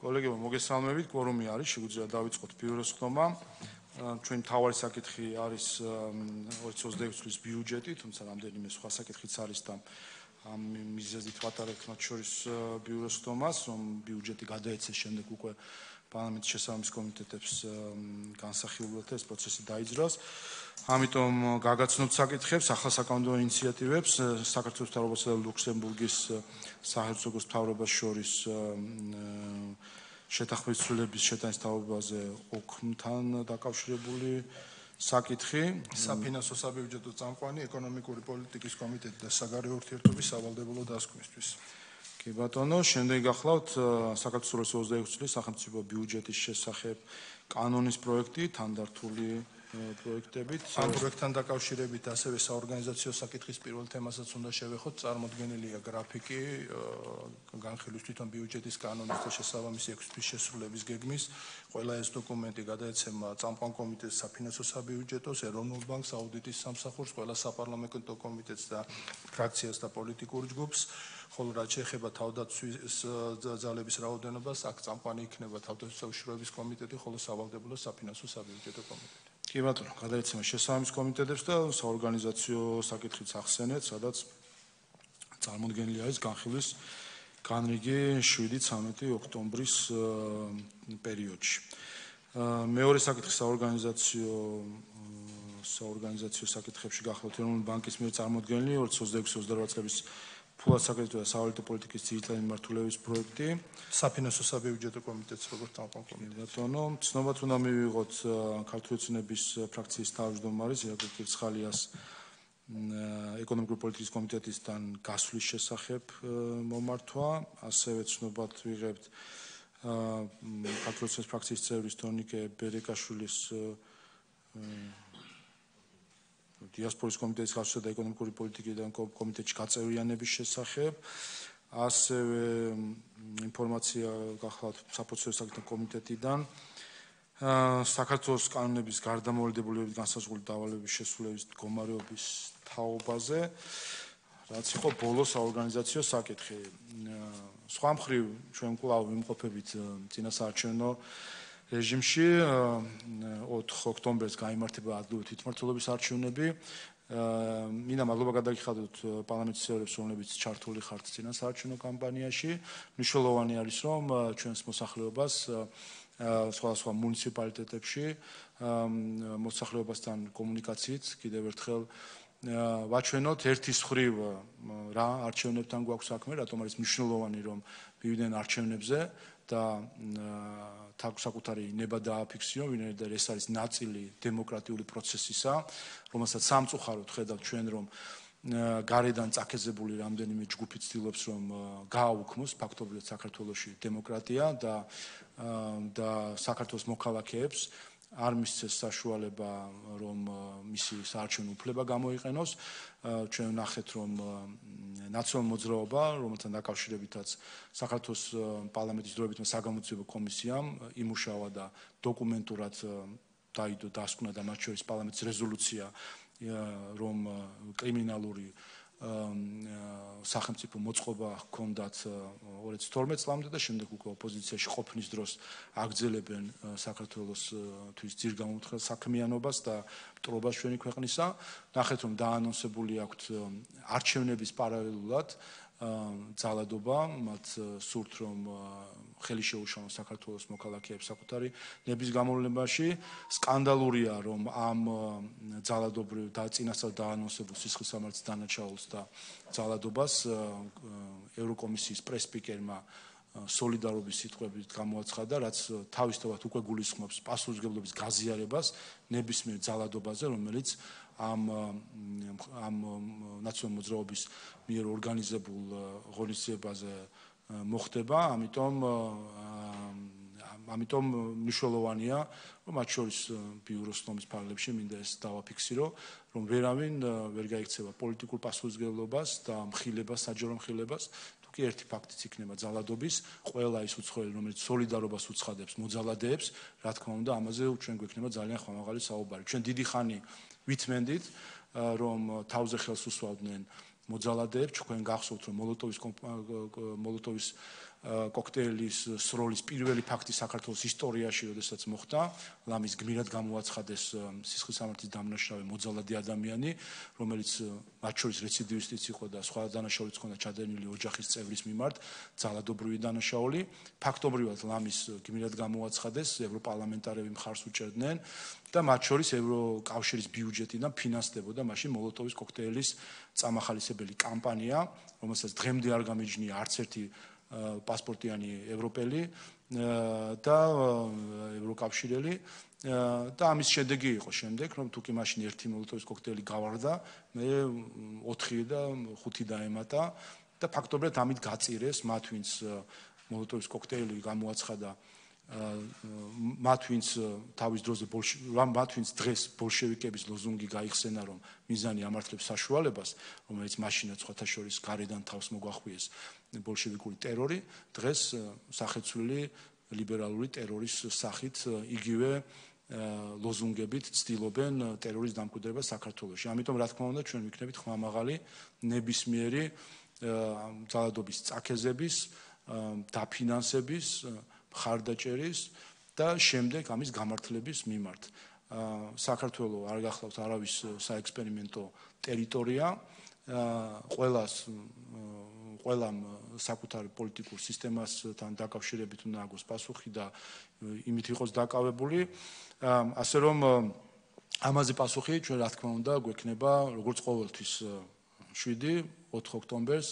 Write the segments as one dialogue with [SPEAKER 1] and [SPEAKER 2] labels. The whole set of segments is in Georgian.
[SPEAKER 1] Kolegium, მოგესალმებით, კვორუმი არის, შეგვიძლია დავიწყოთ ბიუროს ხდომა. Ჩვენ მთავარი საკითხი არის 2026 წლის ბიუჯეტი, თუმცა რამდენიმე სხვა საკითხიც არის და ამ მიზეზით ვატარებთ მათ შორის ბიუროს ხდომას, რომ ბიუჯეტი გადაეცეს შემდეგ უკვე პარლამენტის შესაბამის კომიტეტებს განსახილულად ეს პროცესი დაიძრას. Ამიტომ გაგაცნობთ საკითხებს, ახალ საკანონმდებლო ინიციატივებს, საქართველოს მთავრობასა და ლუქსემბურგის საჰერცოგოს მთავრობას შორის შეთანხმების ცვლილების შეტანის თავობაზე ოქმთან დაკავშირებული საკითხი,
[SPEAKER 2] საფინანსო საბიუჯეტო წამყვანი ეკონომიკური პოლიტიკის კომიტეტი და საგარეო ურთიერთობის სავალდებულო დასკვნისთვის.
[SPEAKER 1] კი ბატონო, შემდეგ გახლავთ საქართველოს 2026 წლის სახელმწიფო ბიუჯეტის შესახებ კანონის პროექტი, თანდართული პროექტებით.
[SPEAKER 2] ამ პროექტთან დაკავშირებით ასევე საორგანიზაციო საკითხის პირველ თემასაც უნდა შევეხოთ, წარმოდგენილია გრაფიკი განხილვის თვითონ ბიუჯეტის კანონის და შესაბამისი 6 თვის შესრულების გეგმის. ყველა ეს დოკუმენტი გადაეცემა წამყვან კომიტეტს საფინანსო საბიუჯეტოს, ეროვნულ ბანკს, აუდიტის სამსახურს, ყველა საპარლამენტო კომიტეტს და ფრაქციას და პოლიტიკურ ჯგუფს. ხოლო რაც შეეხება თავდაცვის ძალების რაოდენობას, აქ წამყვანი იქნება თავდაცვის უშუალოების კომიტეტი, ხოლო სავალდებულო საფინანსო საბიუჯეტო კომიტეტი.
[SPEAKER 1] კი ბატონო, გადაეცემა შესაბამის კომიტეტებს და საორგანიზაციო საკითხიც ახსენეთ, სადაც წარმოდგენილი არის განხილვის განრიგი 7-13 ოქტომბრის პერიოდში. მეორე საკითხი საორგანიზაციო საკითხებში გახლავთ ეროვნული ბანკის მიერ წარმოდგენილი 2026-28 წლების ფულად საკრედიტო და სავალუტო პოლიტიკის ძირითადი მიმართულების პროექტი.
[SPEAKER 2] საფინანსო საბიუჯეტო კომიტეტს როგორც წამყვან კომიტეტი.
[SPEAKER 1] ბატონო, ცნობად უნდა მივიღოთ ქართული ოცნების ფრაქციის თავმჯდომარის ირაკლი კირცხალიას ეკონომიკური პოლიტიკის კომიტეტისგან გასვლის შესახებ მომართვა, ასევე ცნობად ვიღებთ ქართული ოცნების ფრაქციის წევრის დონიკე ბერეკაშვილის დიასპორის კომიტეტის გასვლისა და ეკონომიკური პოლიტიკიდან კომიტეტში გაწევრიანების შესახებ, ასევე ინფორმაცია გახლავთ საპროცესო საკითხთა კომიტეტიდან საქართველოს კანონების გარდამოვალდებულებით განსაზღვრული დავალების შესრულების მდგომარეობის თაობაზე, რაც იყო ბოლო საორგანიზაციო საკითხი. სხვა მხრივ ჩვენ კვლავ ვიმყოფებით წინასაარჩევნო რეჟიმში 4 ოქტომბერს გაიმართება ადგილობრივი თვითმმართველობის არჩევნები. მინდა მადლობა გადაგიხადოთ პარლამენტის წევრებს, რომლებიც ჩართული ხართ წინასაარჩევნო კამპანიაში. მნიშვნელოვანი არის, რომ ჩვენს მოსახლეობას სხვადასხვა მუნიციპალიტეტებში მოსახლეობასთან კომუნიკაციით კიდევ ერთხელ ვაჩვენოთ ერთის მხრივ რა არჩევნებთან გვაქვს საქმე, რატომ არის მნიშვნელოვანი რომ მივიდნენ არჩევნებზე და საკუთარი ნება დააფიქსირონ, ვინაიდან ეს არის ნაწილი დემოკრატიული პროცესისა, რომელსაც სამწუხაროდ ხედავთ ჩვენ, რომ გარედან წაქეზებული რამდენიმე ჯგუფი ცდილობს, რომ გააუქმოს ფაქტობრივად საქართველოში დემოკრატია და საქართველოს მოქალაქეებს არ მისცეს საშუალება, რომ მისი საარჩევნო უფლება გამოიყენოს. ჩვენ ვნახეთ, რომ ნაციონალური მოძრაობა, რომელთან დაკავშირებითაც საქართველოს პარლამენტის დროებითმა საგამოძიებო კომისიამ იმუშავა და დოკუმენტურად დაიდო დასკვნა და მათ შორის პარლამენტის რეზოლუცია, რომ კრიმინალური სახელმწიფო მოწყობა ჰქონდათ 2012 წლამდე და შემდეგ უკვე ოპოზიციაში ყოფნის დროს აგრძელებენ საქართველოსთვის ძირგამომთხელ საქმიანობას და მტრობას ჩვენი ქვეყნისა. ნახეთ, რომ დაანონსებული აქვთ არჩევნების პარალელურად ძალადობა, მათ სურთ, რომ ხელი შეუშალონ საქართველოს მოქალაქეებს საკუთარი ნების გამოვლენებაში. სკანდალურია, რომ ამ ძალადობრივ და წინასწარ დაანონსებულ სისხლის სამართლის დანაშაულს და ძალადობას ევროკომისიის პრეს-სპიკერმა სოლიდარობის სიტყვებით გამოაცხადა, რაც თავისთავად უკვე გულისხმობს პასუხისმგებლობის გაზიარებას ნებისმიერ ძალადობაზე, რომელიც ამ ნაციონალური მოძრაობის მიერ ორგანიზებულ ღონისძიებაზე მოხდება, ამიტომ მნიშვნელოვანია, რომ მათ შორის ბიუროს ხდომის ფარგლებში მინდა ეს დავაფიქსირო, რომ ვერავინ ვერ გაიქცევა პოლიტიკურ პასუხისმგებლობას და მხილებას, საჯარო მხილებას, თუკი ერთი ფაქტიც იქნება ძალადობის, ყველა ის უცხოელი, რომელიც სოლიდარობას უცხადებს მოძალადეებს, რა თქმა უნდა, ამაზე ჩვენ გვექნება ძალიან ხმამაღალი საუბარი. ჩვენ დიდი ხანი ვითმენდით, რომ თავზე ხელს უსვავდნენ მოძალადეებს, ჩვენ გახსოვთ, რომ მოლოტოვის კოქტეილის სროლის პირველი ფაქტი საქართველოს ისტორიაში, როდესაც მოხდა, ლამის გმირად გამოაცხადეს სისხლისამართლის დამნაშავე მოძალადი ადამიანი, რომელიც მათ შორის რეციდივისტიც იყო და სხვა დანაშაულიც ჰქონდა ჩადენილი ოჯახის წევრის მიმართ, ძალადობრივი დანაშაული. ფაქტობრივად ლამის გმირად გამოაცხადეს, ევროპარლამენტარები მხარს უჭერდნენ და მათ შორის ევროკავშირის ბიუჯეტიდან ფინანსდებოდა მაშინ მოლოტოვის კოქტეილის წამახალისებელი კამპანია, რომელსაც დღემდე არ გამიჯნია არც ერთი პასპორტიანი ევროპელი და ევროკავშირელი და ამის შედეგი იყო შემდეგ, რომ თუკი მაშინ ერთი მოლოტოვის კოქტეილი გავარდა, მე 4 და 5 დაემატა და ფაქტობრივად ამით გაწირეს მათ, ვინც მოლოტოვის კოქტეილი გამოაცხადა, მათ ვინც თავის დროზე მათ ვინც დღეს ბოლშევიკების ლოზუნგი გაიხსენა, რომ მიზანი ამართლებს საშუალებას, რომელიც მაშინაც სხვათა შორის გარედან თავს მოგვახვიეს ბოლშევიკური ტერორი, დღეს სახეცვლილი ლიბერალური ტერორის სახით იგივე ლოზუნგებით ცდილობენ ტერორის დამკვიდრებას საქართველოში. ამიტომ რა თქმა უნდა ჩვენ ვიქნებით ხმამაღალი ნებისმიერი ძალადობის წაქეზების, დაფინანსების, მხარდაჭერის და შემდეგ ამის გამართლების მიმართ. საქართველოს არ გახლავთ არავის საექსპერიმენტო ტერიტორია, ყველამ საკუთარ პოლიტიკურ სისტემასთან დაკავშირებით უნდა აგოს პასუხი და იმით იყოს დაკავებული. ასე რომ ამაზე პასუხი ჩვენ რა თქმა უნდა გვექნება როგორც ყოველთვის 7-4 ოქტომბერს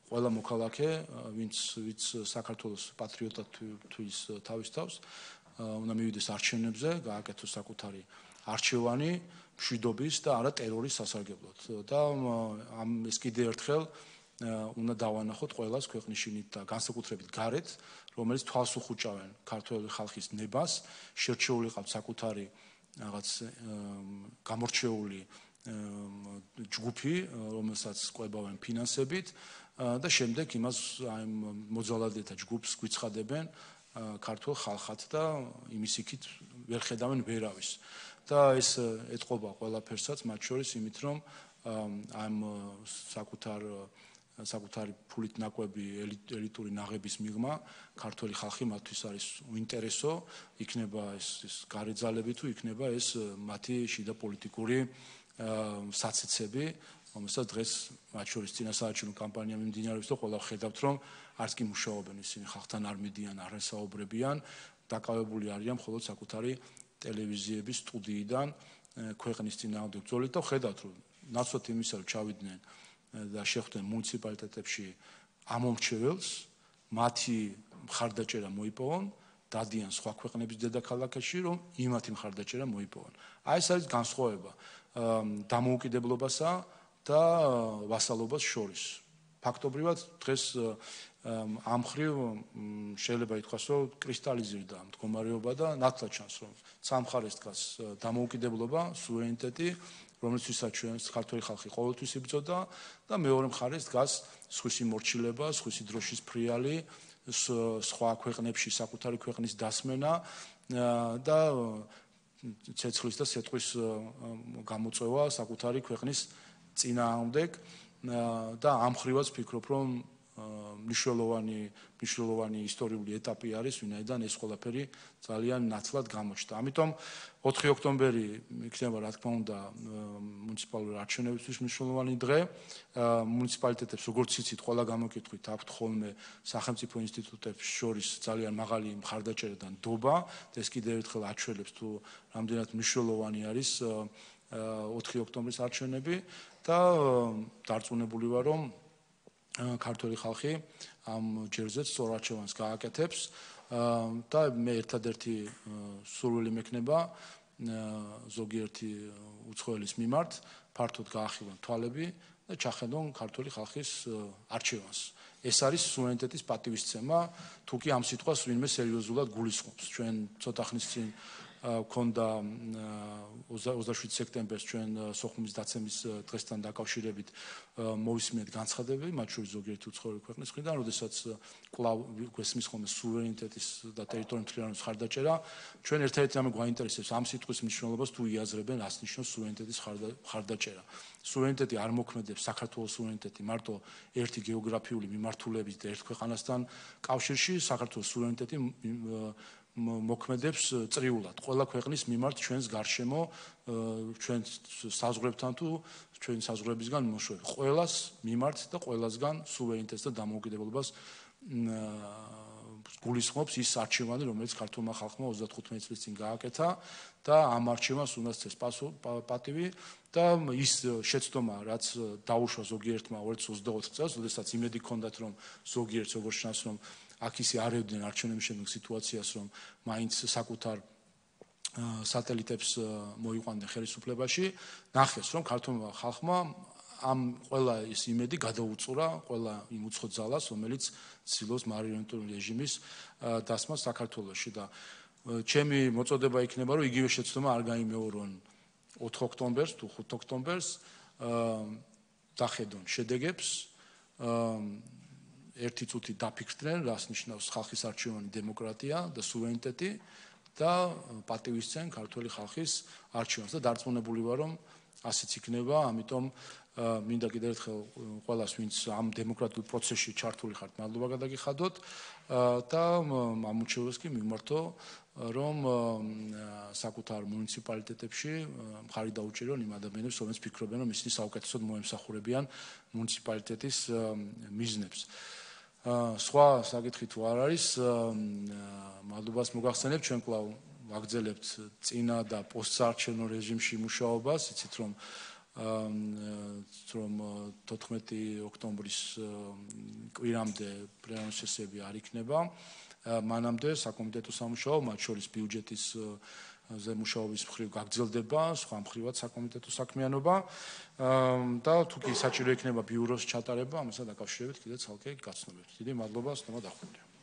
[SPEAKER 1] ყველა მოქალაქე, ვინც საქართველოს პატრიოტად თვის თავის თავს, უნდა მივიდეს არჩევნებზე, გააკეთოს საკუთარი არჩევანი მშვიდობის და არა ტერორის სასარგებლოდ. და ეს კიდე ერთხელ უნდა დავანახოთ ყველას ქვეყნის შინით და განსაკუთრებით გარეთ, რომელიც თვალს უხუჭავენ ქართველი ხალხის ნებას, შერჩეული ყავთ საკუთარი რაღაც გამორჩეული ჯგუფი, რომელსაც ყვებავენ ფინანსებით და შემდეგ იმას აი მოძალადეთა ჯგუფს გვიცხადებენ ქართულ ხალხად და იმის იქით ვერ ხედავენ ვერავის. და ეს ეთყობა ყველაფერსაც, მათ შორის იმით, რომ ამ საკუთარი ფულით ნაკვები ელიტური ნაღების მიღმა ქართველი ხალხი მათთვის არის უინტერესო, იქნება ეს გარეძალები თუ იქნება ეს მათი შიდა პოლიტიკური საცეცები, რომელსაც დღეს მათ შორის წინასაარჩევნო კამპანია მიმდინარეობს და ყველა ხედავთ, რომ არც კი მუშაობენ ისინი ხალხთან არ მიდიან, არ ესაუბრებიან, დაკავებული არიან მხოლოდ საკუთარი ტელევიზიების სტუდიიდან ქვეყნის წინააღმდეგ ბრძოლით და ხედავთ, რომ ნაცვლად იმისა, რომ ჩავიდნენ და შეხვდნენ მუნიციპალიტეტებში ამომრჩეველს, მათი მხარდაჭერა მოიპოვონ, დადიან სხვა ქვეყნების დედაქალაქებში, რომ იმათი მხარდაჭერა მოიპოვონ. აი ეს არის განსხვავება დამოუკიდებლობასა და ვასალობას შორის. ფაქტობრივად დღეს ამ მხრივ შეიძლება ითქვას, რომ კრისტალიზირდა მდგომარეობა და ნათლად ჩანს, რომ სამხარეს დგას დამოუკიდებლობა, სუვერენიტეტი, რომელთვისაც ჩვენ ქართული ხალხი ყოველთვის იბრძოდა და მეორე მხარეს დგას სხვისი მორჩილება, სხვისი დროშის ფრიალი, სხვა ქვეყნებში საკუთარი ქვეყნის დასმენა და ცეცხლის და სეტყვის გამოწვევა საკუთარი ქვეყნის წინააღმდეგ და ამ მხრივაც ვფიქრობ, რომ მნიშვნელოვანი ისტორიული ეტაპი არის, ვინაიდან ეს ყველაფერი ძალიან ნათლად გამოჩნდა. ამიტომ 4 ოქტომბერი იქნება, რა თქმა უნდა, მუნიციპალური არჩევნებისთვის მნიშვნელოვანი დღე. მუნიციპალიტეტებს, როგორც იცით, ყველა გამოკითხვით აქვთ ხოლმე სახელმწიფო ინსტიტუტებს შორის ძალიან მაღალი მხარდაჭერა და ნდობა და ეს კიდევ ერთხელ აჩვენებს თუ რამდენად მნიშვნელოვანი არის 4 ოქტომბრის არჩევნები და დარწმუნებული ვარ, რომ ქართული ხალხი ამ ჯერზეც სწორ არჩევანს გააკეთებს და მე ერთადერთი სურვილი მექნება ზოგიერთი უცხოელის მიმართ ფართოდ გაახილონ თვალები და ჩახედონ ქართული ხალხის არჩევანს. ეს არის სუვერენიტეტის პატივისცემა, თუ კი ამ სიტყვას ვინმე სერიოზულად გულისხმობს. ჩვენ ცოტა ხნის წინ ქონდა 27 სექტემბერს ჩვენ სოხუმის დაცემის დღესთან დაკავშირებით მოვისმენთ განცხადები, მათ შორის ზოგიერთი უცხოური ქვეყნის მხრიდან, როდესაც კვლავ გვესმის ხოლმე სუვერენიტეტის და ტერიტორიული მთლიანობის ხარდაჭერა. ჩვენ ერთ-ერთი რამე გვაინტერესებს ამ სიტყვის მნიშვნელობას თუ იაზრებენ, რას ნიშნავს სუვერენიტეტის ხარდაჭერა. სუვერენიტეტი არ მოქმედებს საქართველოს სუვერენიტეტი მარტო ერთი გეოგრაფიული მიმართულებით და ერთ ქვეყანასთან კავშირში, საქართველოს სუვერენიტეტი მოქმედებს წრიულად ყველა ქვეყნის მიმართ ჩვენს გარშემო ჩვენს საზღვრებთან თუ ჩვენი საზღვრებისგან მოშორებით ყველას მიმართ და ყველასგან სუვერენიტეტს და დამოუკიდებლობას გულისხმობს ის არჩევანი რომელიც ქართულმა ხალხმა 35 წლის წინ გააკეთა და ამ არჩევანს უნდა სცეს პატივი და ის შეცდომა რაც დაუშვა ზოგიერთმა 2024 წელს როდესაც იმედი ჰქონდათ რომ ზოგიერთს როგორც ჩანს რომ აქ ისე არევდნენ არჩევნების შემდეგ სიტუაციას რომ მაინც საკუთარ სატელიტებს მოიყვანდნენ ხელისუფლებაში ნახეს რომ ქართულმა ხალხმა ამ ყველა ის იმედი გადაუწურა ყველა იმ უცხო ძალას რომელიც ცდილობს მარიონეტული რეჟიმის დასმას საქართველოში და ჩემი მოწოდება იქნება რომ იგივე შეცდომა არ გაიმეორონ 4 ოქტომბერს თუ 5 ოქტომბერს დახედონ შედეგებს ერთი წუთი დაფიქრდნენ, რას ნიშნავს ხალხის არჩევანი დემოკრატია და სუვერენიტეტი და პატივისცენ ქართული ხალხის არჩევანს და დარწმუნებული ვარ, რომ ასეც იქნება, ამიტომ მინდა კიდევ ერთხელ ყველას, ვინც ამ დემოკრატიულ პროცესში ჩართული ხართ, მადლობა გადაგიხადოთ და ამ უჩვენებას კი მიმართო, რომ საკუთარ მუნიციპალიტეტებში მხარი დაუჭირონ იმ ადამიანებს, რომლებიც ფიქრობენ, რომ ისინი საუკეთესოდ მოემსახურებიან მუნიციპალიტეტის მიზნებს. სხვა საკითხი თუ არ არის, მადლობას მოგახსენებთ, ჩვენ კვლავ ვაგრძელებთ წინა და პოსტსაარჩევნო რეჟიმში მუშაობას, იცით რომ 14 ოქტომბრის კვირამდე პლენარული სესიები არ იქნება. მანამდე საკომიტეტო სამუშაო, მათ შორის ბიუჯეტის მუშაობის მხრივ გაგრძელდება, სხვა მხრივად საკომიტეტო საქმიანობა და თუ კი საჭირო იქნება ბიუროს ჩატარება, ამასთან დაკავშირებით კიდე ცალკე გაცნობებთ. დიდი მადლობა, სთხოვა დახურული.